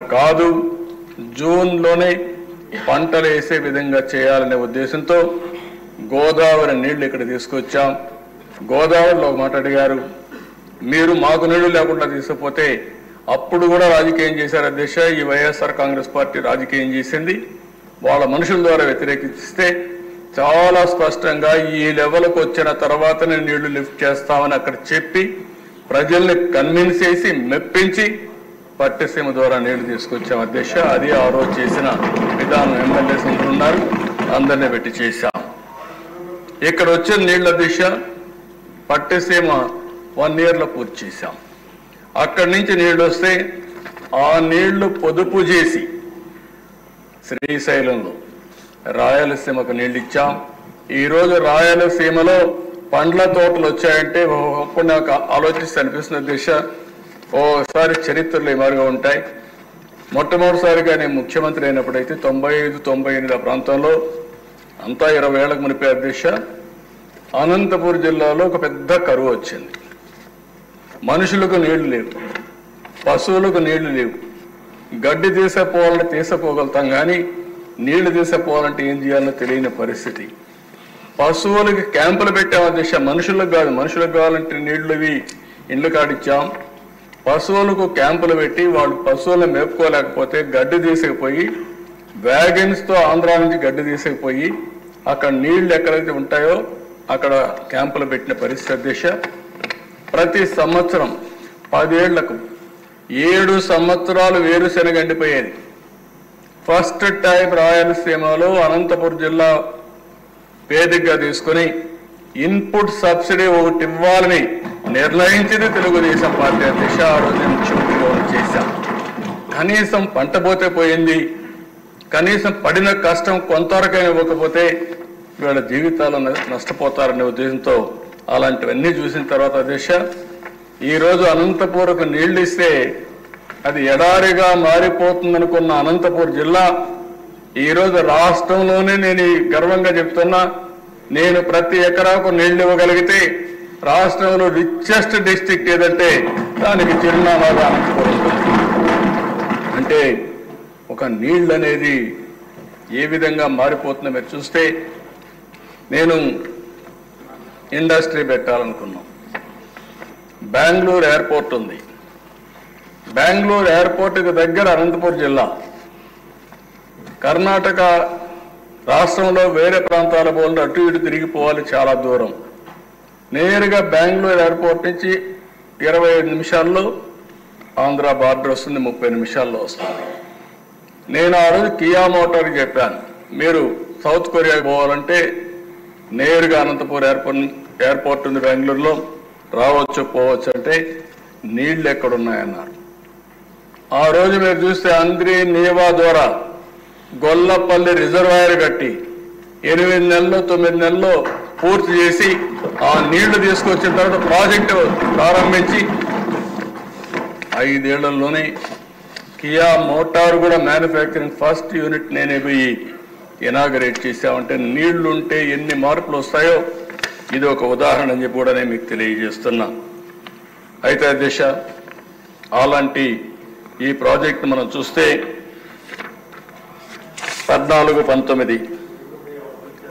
కాదు జూన్లోనే పంటలు వేసే విధంగా చేయాలనే ఉద్దేశంతో గోదావరి నీళ్లు ఇక్కడ తీసుకొచ్చాం. గోదావరిలో ఒక మాట అడిగారు, మీరు మాకు నీళ్లు లేకుండా తీసుకుపోతే అప్పుడు కూడా రాజకీయం చేశారు అధ్యక్ష. ఈ వైఎస్ఆర్ కాంగ్రెస్ పార్టీ రాజకీయం చేసింది, వాళ్ళ మనుషుల ద్వారా వ్యతిరేకిస్తే చాలా స్పష్టంగా ఈ లెవెల్కి వచ్చిన తర్వాతనే నీళ్లు లిఫ్ట్ చేస్తామని అక్కడ చెప్పి ప్రజల్ని కన్విన్స్ చేసి మెప్పించి పట్టిసీమ ద్వారా నీళ్లు తీసుకొచ్చాం అధ్యక్ష. అది ఆ రోజు చేసిన విధానం. ఎమ్మెల్యేస్ ఉన్నారు, అందరినీ పెట్టి చేశాం. ఇక్కడ వచ్చిన నీళ్ల అధ్యక్ష పట్టిసీమ 1 yearలో పూర్తి చేశాం. అక్కడి నుంచి నీళ్లు వస్తే ఆ నీళ్లు పొదుపు చేసి శ్రీశైలంలో రాయలసీమకు నీళ్ళు ఇచ్చాం. ఈరోజు రాయలసీమలో పండ్ల తోటలు వచ్చాయంటే అప్పుడు నాకు ఆలోచిస్తే అనిపిస్తుంది అధ్యక్ష, ఓసారి చరిత్రలో ఇమారుగా ఉంటాయి. మొట్టమొదటిసారిగా నేను ముఖ్యమంత్రి అయినప్పుడైతే 95-98 ఆ ప్రాంతంలో అంతా 20 ఏళ్లకు మునిపే అధ్యక్ష, అనంతపురం జిల్లాలో ఒక పెద్ద కరువు వచ్చింది. మనుషులకు నీళ్లు లేవు, పశువులకు నీళ్లు లేవు. గడ్డి తీసపోవాలంటే తీసపోగలుగుతాం, కానీ నీళ్లు తీసపోవాలంటే ఏం చేయాలో తెలియని పరిస్థితి. పశువులకి క్యాంపులు పెట్టాం అధ్యక్ష, మనుషులకు కాదు. మనుషులకు కావాలంటే నీళ్లు ఇండ్లు కాడిచ్చాం. పశువులకు క్యాంపులు పెట్టి వాళ్ళు పశువులను మేపుకోలేకపోతే గడ్డి తీసుకుపోయి వ్యాగన్స్తో ఆంధ్రా నుంచి గడ్డి తీసుకుపోయి అక్కడ నీళ్లు ఎక్కడైతే ఉంటాయో అక్కడ క్యాంపులు పెట్టిన పరిస్థితి అధ్యక్ష. ప్రతి సంవత్సరం 10 ఏళ్లకు 7 సంవత్సరాలు వేరుశెనగ ఎండిపోయేది. ఫస్ట్ టైం రాయలసీమలో అనంతపురం జిల్లా వేదికగా తీసుకుని ఇన్పుట్ సబ్సిడీ ఒకటి ఇవ్వాలని నిర్ణయించింది తెలుగుదేశం పార్టీ అధ్యక్ష. ఆ రోజు ముఖ్యమంత్రిగా చేశాం. కనీసం పంట పోతే పోయింది, కనీసం పడిన కష్టం కొంతవరకైనా ఇవ్వకపోతే వీళ్ళ జీవితాలు నష్టపోతారనే ఉద్దేశంతో అలాంటివన్నీ చూసిన తర్వాత అధ్యక్ష ఈరోజు అనంతపూర్కు నీళ్లు ఇస్తే అది ఎడారిగా మారిపోతుందనుకున్న అనంతపూర్ జిల్లా ఈరోజు రాష్ట్రంలోనే నేను గర్వంగా చెప్తున్నా, నేను ప్రతి ఎకరాకు నీళ్లు ఇవ్వగలిగితే రాష్ట్రంలో రిచెస్ట్ డిస్ట్రిక్ట్ ఏదంటే దానికి చిరునామాగా అనంతపురం ఉంటుంది. అంటే ఒక నీళ్ళు అనేది ఏ విధంగా మారిపోతుందో మీరు చూస్తే, నేను ఇండస్ట్రీ పెట్టాలనుకున్నాం. బెంగళూరు ఎయిర్పోర్ట్ ఉంది, బెంగళూరు ఎయిర్పోర్ట్కి దగ్గర అనంతపురం జిల్లా. కర్ణాటక రాష్ట్రంలో వేరే ప్రాంతాల పోలు అటు ఇటు తిరిగిపోవాలి, చాలా దూరం. నేరుగా బెంగళూరు ఎయిర్పోర్ట్ నుంచి 25 నిమిషాల్లో ఆంధ్ర బార్డర్ వస్తుంది, 30 నిమిషాల్లో వస్తుంది. నేను ఆ రోజు కియా మోటార్కి చెప్పాను, మీరు సౌత్ కొరియాకి పోవాలంటే నేరుగా అనంతపురం ఎయిర్పోర్ట్ ఉంది బెంగళూరులో, రావచ్చు పోవచ్చు. అంటే నీళ్లు ఎక్కడున్నాయన్నారు. ఆ రోజు మీరు చూస్తే అంద్రి నీవా ద్వారా గొల్లపల్లి రిజర్వాయర్ కట్టి 8 నెలల్లో 9 నెలల్లో పూర్తి చేసి ఆ నీళ్లు తీసుకొచ్చిన తర్వాత ప్రాజెక్టు ప్రారంభించి 5 ఏళ్లలోనే కియా మోటార్ కూడా మ్యానుఫ్యాక్చరింగ్ ఫస్ట్ యూనిట్ నేనే పోయి ఇనాగరేట్ చేశామంటే నీళ్లుంటే ఎన్ని మార్పులు వస్తాయో ఇది ఒక ఉదాహరణ అని చెప్పి కూడా నేను మీకు తెలియజేస్తున్నా. అయితే అధ్యక్ష అలాంటి ఈ ప్రాజెక్ట్ మనం చూస్తే 14-19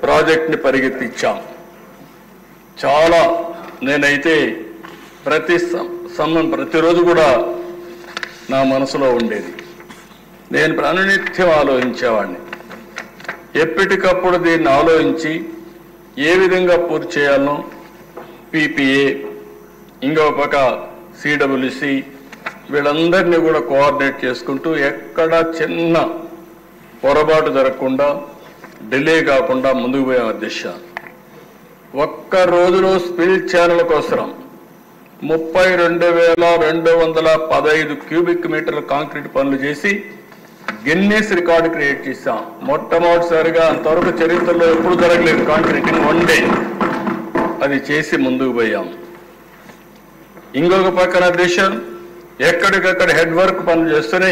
ప్రాజెక్ట్ని పరిగెత్తించాం. చాలా నేనైతే ప్రతిరోజు కూడా నా మనసులో ఉండేది. నేను ప్రాణనిత్యం ఆలోచించేవాడిని. ఎప్పటికప్పుడు దీన్ని ఆలోచించి ఏ విధంగా పూర్తి చేయాలనో పీపీఏ, ఇంకొక పక్క సిడబ్ల్యూసి వీళ్ళందరినీ కూడా కోఆర్డినేట్ చేసుకుంటూ ఎక్కడ చిన్న పొరపాటు జరగకుండా డిలే కాకుండా ముందుకు పోయాం అధ్యక్ష. ఒక్క రోజులో స్పిల్ ఛానల్ కోసం 32,215 క్యూబిక్ మీటర్ల కాంక్రీట్ పనులు చేసి గిన్నీస్ రికార్డు క్రియేట్ చేశాం. మొట్టమొదటిసారిగా అంతవరకు చరిత్రలో ఎప్పుడు జరగలేదు కాంక్రీటింగ్ 1 డే. అది చేసి ముందుకు పోయాం. ఇంకొక పక్కన దేశం ఎక్కడికక్కడ హెడ్ వర్క్ పనులు చేస్తూనే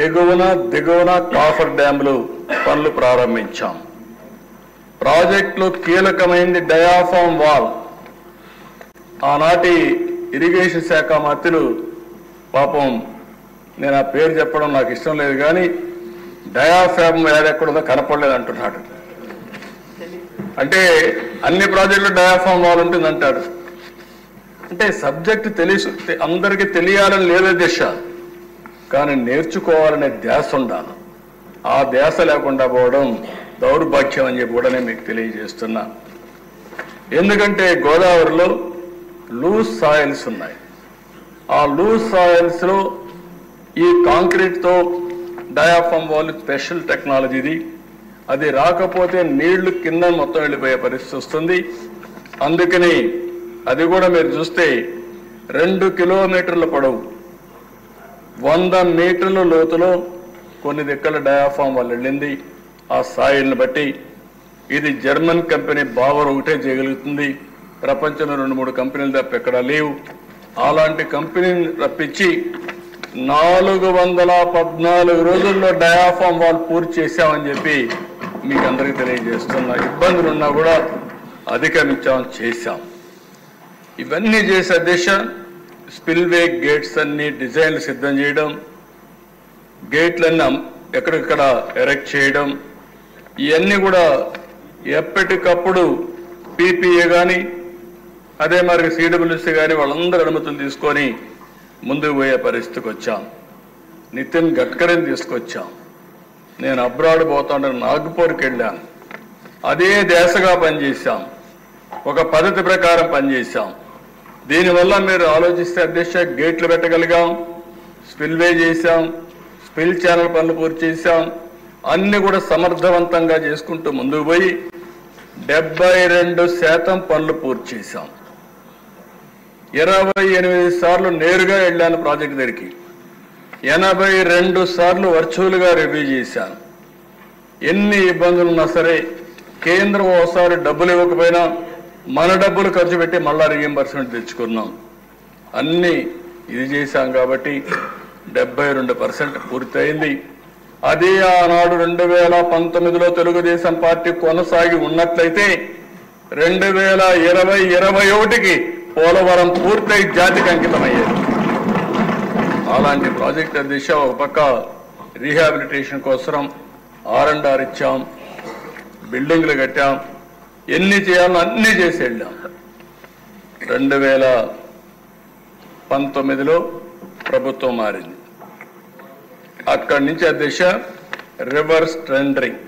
ఎగువన దిగువన కాఫర్ డ్యాములు పనులు ప్రారంభించాం. ప్రాజెక్టులో కీలకమైంది డయాఫామ్ వాల్. ఆనాటి ఇరిగేషన్ శాఖ మంత్రులు పాపం నేను ఆ పేరు చెప్పడం నాకు ఇష్టం లేదు, కానీ డయాఫ్రామ్ యాడ్ ఎక్కడుందో కనపడలేదు అంటున్నాడు. అంటే అన్ని ప్రాజెక్టులు డయాఫ్రామ్ వాల్ ఉంటుంది అంటాడు. అంటే సబ్జెక్ట్ అందరికీ తెలియాలని లేదే దిశ, కానీ నేర్చుకోవాలనే ధ్యాస ఉండాలి. ఆ ధ్యాస లేకుండా పోవడం దౌర్భాగ్యం అని చెప్పి కూడా నేను మీకు తెలియజేస్తున్నా. ఎందుకంటే గోదావరిలో లూజ్ సాయిల్స్ ఉన్నాయి. ఆ లూజ్ సాయిల్స్లో ఈ కాంక్రీట్తో డయాఫ్రామ్ వాల్ స్పెషల్ టెక్నాలజీది. అది రాకపోతే నీళ్లు కింద మొత్తం వెళ్ళిపోయే పరిస్థితి వస్తుంది. అందుకని అది కూడా మీరు చూస్తే 2 కిలోమీటర్ల పొడవు 100 మీటర్ల లోతులో కొన్ని దిక్కల డయాఫ్రామ్ వాల్ వెళ్ళింది. ఆ సాయిల్ని బట్టి ఇది జర్మన్ కంపెనీ బావర్ ఒకటే చేయగలుగుతుంది. ప్రపంచంలో 2-3 కంపెనీలు తప్ప ఎక్కడా లేవు. అలాంటి కంపెనీని రప్పించి 414 రోజుల్లో డయాఫ్రామ్ వాల్ పూర్తి చేశామని చెప్పి మీకు అందరికీ తెలియజేస్తున్నా. ఇబ్బందులున్నా కూడా అధిగమించాం, చేశాం. ఇవన్నీ చేసే దిశ స్పిల్వే గేట్స్ అన్ని డిజైన్లు సిద్ధం చేయడం, గేట్లన్నీ ఎక్కడిక్కడ ఎరెక్ట్ చేయడం, ఇవన్నీ కూడా ఎప్పటికప్పుడు పీపీఏ కానీ అదే మరి సిడబ్ల్యూసీ కానీ వాళ్ళందరూ అనుమతులు తీసుకొని ముందుకు పోయే పరిస్థితికి వచ్చాం. నితిన్ గడ్కరీని తీసుకొచ్చాం. నేను అబ్రాడ్ పోతాను నాగ్పూర్కి వెళ్ళాను. అదే దేశగా పనిచేశాం, ఒక పద్ధతి ప్రకారం పనిచేశాం. దీనివల్ల మీరు ఆలోచిస్తే అధ్యక్ష గేట్లు పెట్టగలిగాం, స్పిల్వే చేశాం, స్పిల్ ఛానల్ పనులు పూర్తి చేశాం. అన్ని కూడా సమర్థవంతంగా చేసుకుంటూ ముందుకు పోయి 72% పనులు పూర్తి చేశాం. 28 సార్లు నేరుగా వెళ్ళాను ప్రాజెక్ట్ దగ్గరికి, 82 సార్లు వర్చువల్గా రివ్యూ చేశాను. ఎన్ని ఇబ్బందులు ఉన్నా సరే కేంద్రం ఒకసారి డబ్బులు ఇవ్వకపోయినా మన డబ్బులు ఖర్చు పెట్టి మళ్ళా రీఎంబర్స్మెంట్ తెచ్చుకున్నాం. అన్నీ ఇది చేశాం కాబట్టి 72% పూర్తయింది. అదే ఆనాడు 2019లో తెలుగుదేశం పార్టీ కొనసాగి ఉన్నట్లయితే 2020-21కి పోలవరం పూర్తయి జాతికి అంకితమయ్యేది. అలాంటి ప్రాజెక్ట్ దిశ ఒక పక్క రీహాబిలిటేషన్ కోసం R&R ఇచ్చాం, బిల్డింగ్లు కట్టాం, ఎన్ని చేయాలో అన్నీ చేసి వెళ్ళాం. 2019లో ప్రభుత్వం మారింది. అక్కడి నుంచి ఆ దిశ రివర్స్ టెండరింగ్.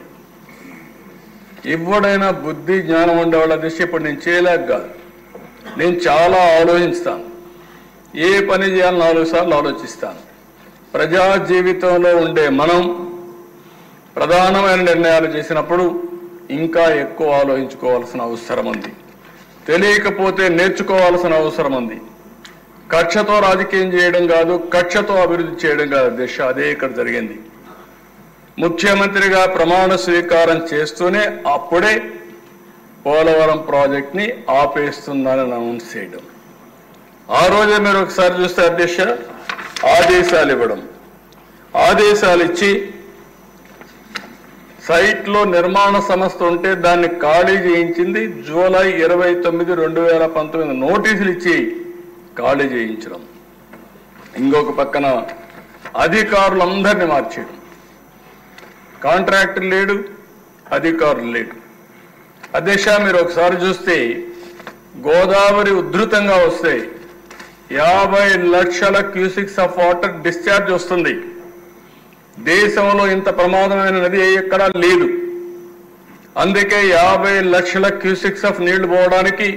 ఎవడైనా బుద్ధి జ్ఞానం ఉండేవాళ్ళ దిశ ఇప్పుడు నేను చేయలేక కాదు, నేను చాలా ఆలోచిస్తాను. ఏ పని చేయాలని 4 సార్లు ఆలోచిస్తాను. ప్రజా జీవితంలో ఉండే మనం ప్రధానమైన నిర్ణయాలు చేసినప్పుడు ఇంకా ఎక్కువ ఆలోచించుకోవాల్సిన అవసరం ఉంది. తెలియకపోతే నేర్చుకోవాల్సిన అవసరం ఉంది. కక్షతో రాజకీయం చేయడం కాదు, కక్షతో అభివృద్ధి చేయడం కాదు దిశ. అదే ఇక్కడ జరిగింది. ముఖ్యమంత్రిగా ప్రమాణ స్వీకారం చేస్తూనే అప్పుడే పోలవరం ప్రాజెక్ట్ని ఆపేస్తుందని అనౌన్స్ చేయడం. ఆ రోజే మీరు ఒకసారి చూస్తే అధ్యక్ష ఆదేశాలు ఇవ్వడం, ఆదేశాలు ఇచ్చి సైట్లో నిర్మాణ సంస్థ ఉంటే దాన్ని ఖాళీ చేయించింది జూలై 29, 2019 నోటీసులు ఇచ్చి ఖాళీ చేయించడం. ఇంకొక పక్కన అధికారులందరినీ మార్చేయడం. కాంట్రాక్టర్ లేడు, అధికారులు లేడు. అధ్యక్ష మీరు ఒకసారి చూస్తే గోదావరి ఉధృతంగా వస్తే 50 లక్షల క్యూసిక్స్ ఆఫ్ వాటర్ డిశ్చార్జ్ వస్తుంది. దేశంలో ఇంత ప్రమాదమైన నది ఎక్కడా లేదు. అందుకే 50 లక్షల క్యూసిక్స్ ఆఫ్ నీళ్లు పోవడానికి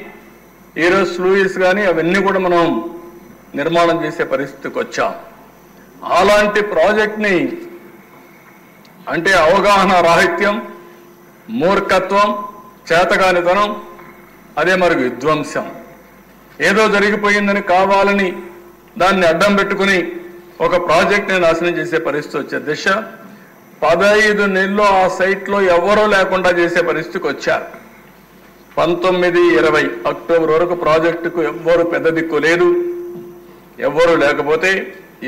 ఈరోజు స్లూయిస్ కానీ అవన్నీ కూడా మనం నిర్మాణం చేసే పరిస్థితికి వచ్చాం. అలాంటి ప్రాజెక్ట్ని అంటే అవగాహన రాహిత్యం, మూర్ఖత్వం, చేతగానితనం, అదే మరి విధ్వంసం, ఏదో జరిగిపోయిందని కావాలని దాన్ని అడ్డం పెట్టుకుని ఒక ప్రాజెక్ట్ని నాశనం చేసే పరిస్థితి వచ్చే దిశ 15 నెలల్లో ఆ సైట్లో ఎవరూ లేకుండా చేసే పరిస్థితికి వచ్చారు. 19-20 అక్టోబర్ వరకు ప్రాజెక్టుకు ఎవ్వరు పెద్ద దిక్కు లేదు. ఎవ్వరూ లేకపోతే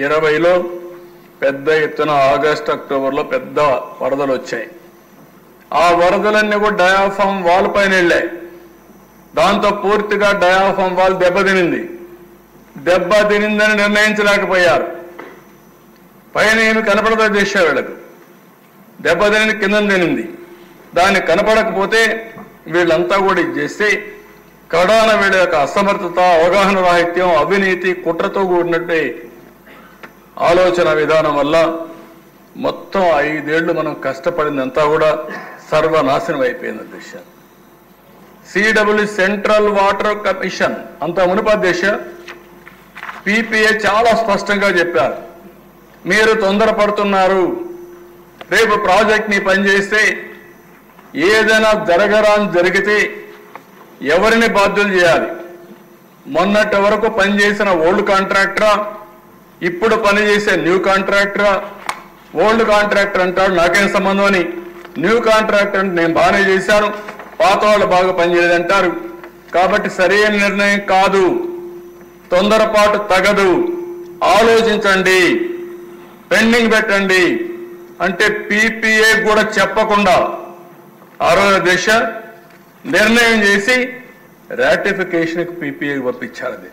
20లో పెద్ద ఎత్తున ఆగస్టు అక్టోబర్లో పెద్ద వరదలు వచ్చాయి. ఆ వరదలన్నీ కూడా డయాఫ్రామ్ వాల్ పైన వెళ్ళాయి. దాంతో పూర్తిగా డయాఫ్రామ్ వాల్ దెబ్బతినిందని నిర్ణయించలేకపోయారు. పైన ఏమి కనపడదా దిశ వీళ్ళకు దెబ్బతిని కింద తినింది దాన్ని కనపడకపోతే వీళ్ళంతా కూడా ఇది చేస్తే కడాన వీళ్ళ యొక్క అసమర్థత అవగాహన రాహిత్యం అవినీతి కుట్రతో కూడినట్టే ఆలోచన విధానం వల్ల మొత్తం 5 ఏళ్లు మనం కష్టపడిందంతా కూడా సర్వనాశనం అయిపోయింది అధ్యక్ష. సిడబ్ల్యూ సెంట్రల్ వాటర్ కమిషన్ అంత మునుపు అధ్యక్ష పీపీఏ చాలా స్పష్టంగా చెప్పారు, మీరు తొందరపడుతున్నారు, రేపు ప్రాజెక్ట్ ని పనిచేస్తే ఏదైనా జరిగితే ఎవరిని బాధ్యులు చేయాలి? మొన్నటి వరకు పనిచేసిన ఓల్డ్ కాంట్రాక్టరా, ఇప్పుడు పనిచేసే న్యూ కాంట్రాక్టరా? ఓల్డ్ కాంట్రాక్టర్ అంటాడు నాకేం సంబంధం అని, న్యూ కాంట్రాక్టర్ అంటే నేను బాగానే చేశాను, పాత వాళ్ళు బాగా పనిచేయలేదంటారు. కాబట్టి సరైన నిర్ణయం కాదు, తొందరపాటు తగదు, ఆలోచించండి, పెండింగ్ పెట్టండి అంటే పీపీఏ కూడా చెప్పకుండా ఆ రోజు దిశ నిర్ణయం చేసి రాటిఫికేషన్కి పీపీఏకి పంపించారు. అది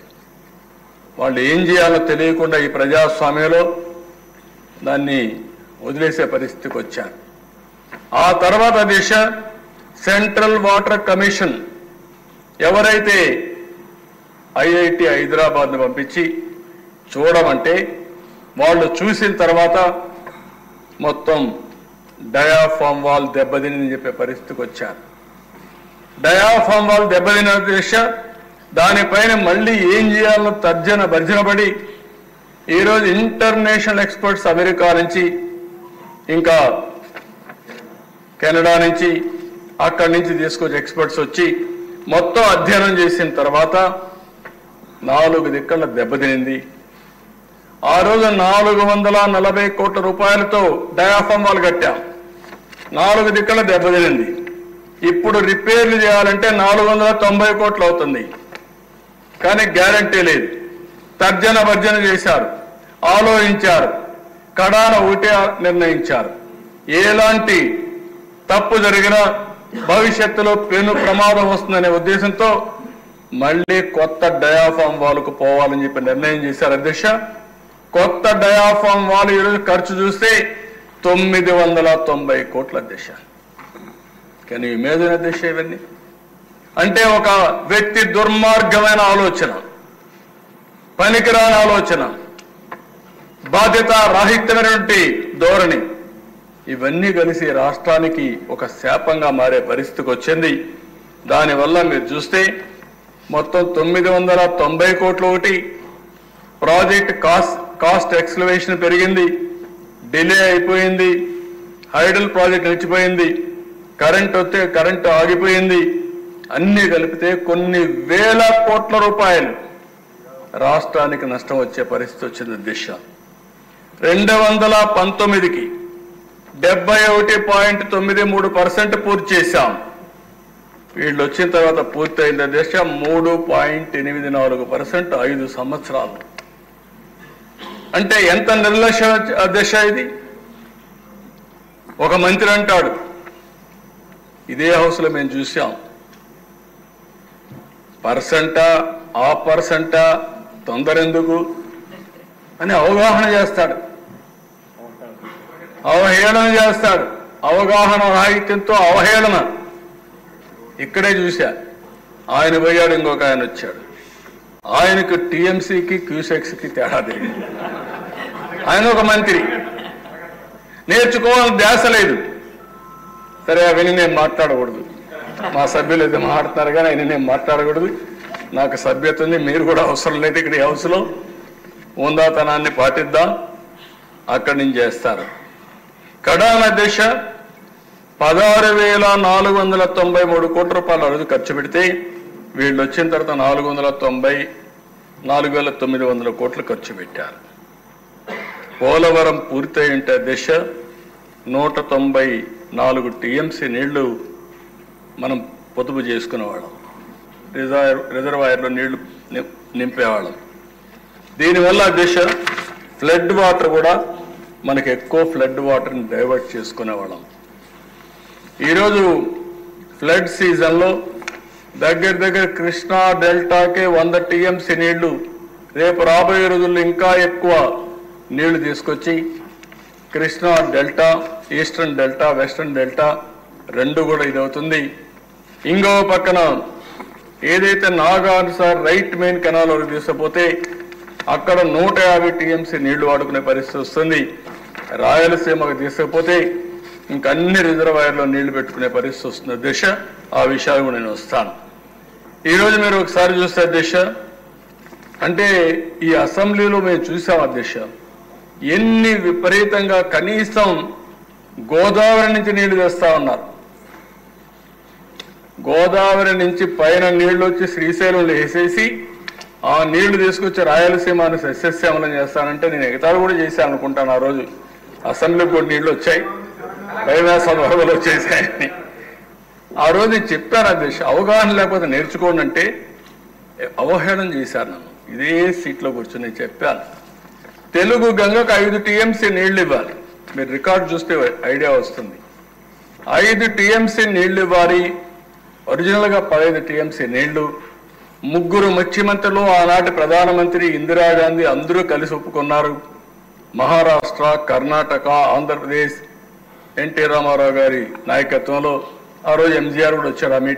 వాళ్ళు ఏం చేయాలో తెలియకుండా ఈ ప్రజాస్వామ్యంలో దాన్ని వదిలేసే పరిస్థితికి వచ్చారు. ఆ తర్వాత దిశ సెంట్రల్ వాటర్ కమిషన్ ఎవరైతే ఐఐటి హైదరాబాద్ను పంపించి చూడమంటే వాళ్ళు చూసిన తర్వాత మొత్తం డయాఫామ్ వాల్ దెబ్బతిని చెప్పే పరిస్థితికి వచ్చారు. డయాఫామ్ వాల్ దెబ్బతిన దిశ దానిపైన మళ్ళీ ఏం చేయాలో భర్జనపడి ఈరోజు ఇంటర్నేషనల్ ఎక్స్పర్ట్స్ అమెరికా నుంచి ఇంకా కెనడా నుంచి అక్కడి నుంచి తీసుకొచ్చి ఎక్స్పర్ట్స్ వచ్చి మొత్తం అధ్యయనం చేసిన తర్వాత 4 దిక్కల దెబ్బతినింది. ఆ రోజు 440 కోట్ల రూపాయలతో డయాఫామ్ వాల్ కట్టాం, 4 దిక్కల దెబ్బతినింది. ఇప్పుడు రిపేర్లు చేయాలంటే 490 కోట్లు అవుతుంది, కానీ గ్యారంటీ లేదు. భర్జన చేశారు, ఆలోచించారు, కడాన ఒకటే నిర్ణయించారు, ఎలాంటి తప్పు జరిగినా భవిష్యత్తులో పెను ప్రమాదం వస్తుందనే ఉద్దేశంతో మళ్ళీ కొత్త డయాఫామ్ వాల్కు పోవాలని చెప్పి నిర్ణయం చేశారు అధ్యక్ష. కొత్త డయాఫామ్ వాల్ ఈరోజు ఖర్చు చూస్తే 990 కోట్ల అధ్యక్ష. కానీ ఇమేజిన్ అధ్యక్ష ఇవన్నీ అంటే ఒక వ్యక్తి దుర్మార్గమైన ఆలోచన, పనికిరాని ఆలోచన, బాధ్యత రాహిత్యమైనటువంటి ధోరణి, ఇవన్నీ కలిసి రాష్ట్రానికి ఒక శాపంగా మారే పరిస్థితికి వచ్చింది. దానివల్ల మీరు చూస్తే మొత్తం 990 కోట్లు ఒకటి, ప్రాజెక్ట్ కాస్ట్ ఎక్స్లవేషన్ పెరిగింది, డిలే అయిపోయింది, హైడల్ ప్రాజెక్ట్ నిలిచిపోయింది, కరెంట్ వస్తే కరెంటు ఆగిపోయింది, అన్ని కలిపితే కొన్ని వేల కోట్ల రూపాయలు రాష్ట్రానికి నష్టం వచ్చే పరిస్థితి వచ్చింది దిశ. 2019కి 71.93% పూర్తి చేశాం. వీళ్ళు వచ్చిన తర్వాత పూర్తయిన దిశ 3.84%, 5 సంవత్సరాలు. అంటే ఎంత నిర్లక్ష్య దిశ ఇది. ఒక మంత్రి అంటాడు, ఇదే హౌస్లో మేము చూసాం, పర్సెంటా ఆ పర్సెంటా తొందర ఎందుకు అని అవగాహన చేస్తాడు, అవహేళన చేస్తాడు, అవగాహన రాహిత్యంతో అవహేళన. ఇక్కడే చూశా, ఆయన పోయాడు, ఇంకొక ఆయన వచ్చాడు, ఆయనకు టీఎంసీకి క్యూసెక్స్కి తేడా తెలియదు. ఆయన ఒక మంత్రి, నేర్చుకోవాలని ధ్యాస లేదు. సరే అవన్నీ నేను మాట్లాడకూడదు, మా సభ్యులు అయితే మాట్లాడతారు కానీ ఆయన నేను మాట్లాడకూడదు. నాకు సభ్యత ఉంది, మీరు కూడా అవసరం లేదు. ఇక్కడ ఈ హౌస్లో ఉందాతనాన్ని పాటిద్దాం, అక్కడి నుంచి చేస్తారు. కడాన దిశ 16,493 కోట్ల రూపాయలు రోజు ఖర్చు పెడితే వీళ్ళు వచ్చిన తర్వాత 4,900 కోట్లు ఖర్చు పెట్టారు. పోలవరం పూర్తయి ఉంటే దిశ 194 టీఎంసీ నీళ్లు మనం పొదుపు చేసుకునేవాళ్ళం, రిజర్వాయర్లో నీళ్లు నింపేవాళ్ళం. దీనివల్ల దిశ ఫ్లడ్ వాటర్ కూడా మనకి ఎక్కువ ఫ్లడ్ వాటర్ని డైవర్ట్ చేసుకునేవాళ్ళం. ఈరోజు ఫ్లడ్ సీజన్లో దగ్గర కృష్ణా డెల్టాకే 100 టీఎంసీ నీళ్లు, రేపు రాబోయే రోజుల్లో ఇంకా ఎక్కువ నీళ్లు తీసుకొచ్చి Krishna delta, eastern delta, western delta రెండు కూడా ఇది అవుతుంది. ఇంకో పక్కన ఏదైతే నాగార్జున రైట్ మెయిన్ కెనాల్ వరకు తీసుకుపోతే అక్కడ 150 టీఎంసీ నీళ్లు వాడుకునే పరిస్థితి వస్తుంది. రాయలసీమకు తీసుకుపోతే ఇంకా అన్ని రిజర్వాయర్లో నీళ్లు పెట్టుకునే పరిస్థితి వస్తుంది అధ్యక్ష. ఆ విషయాలు కూడా నేను వస్తాను. ఈరోజు మీరు ఒకసారి చూస్తే అధ్యక్ష, అంటే ఈ అసెంబ్లీలో మేము చూసాం అధ్యక్ష, ఎన్ని విపరీతంగా కనీసం గోదావరి నుంచి నీళ్లు తెస్తా ఉన్నారు. గోదావరి నుంచి పైన నీళ్లు వచ్చి శ్రీశైలంలో వేసేసి ఆ నీళ్లు తీసుకొచ్చి రాయలసీమను సస్యశ్యామలం చేస్తానంటే నేను ఎగతాళి కూడా చేశాను అనుకుంటాను. ఆ రోజు అసెంబ్లీకి కూడా నీళ్లు వచ్చాయి, కైలాసం వరదలు వచ్చేసాయని ఆ రోజు నేను చెప్పాను అధ్యక్ష. అవగాహన లేకపోతే నేర్చుకోండి అంటే అవహేళన చేశారు నన్ను. ఇదే సీట్లో కూర్చొని చెప్పాను, తెలుగు గంగకు 5 టీఎంసీ నీళ్లు ఇవ్వాలి. మీరు రికార్డు చూస్తే ఐడియా వస్తుంది. 5 టీఎంసీ నీళ్లు ఇవ్వాలి. ఒరిజినల్గా 15 టీఎంసీ నీళ్లు. 3 ముఖ్యమంత్రులు, ఆనాటి ప్రధానమంత్రి ఇందిరాగాంధీ అందరూ కలిసి ఒప్పుకున్నారు. మహారాష్ట్ర, కర్ణాటక, ఆంధ్రప్రదేశ్, ఎన్టీ రామారావు గారి నాయకత్వంలో. ఆ రోజు ఎంజీఆర్ కూడా వచ్చాడు ఆ మీటింగ్.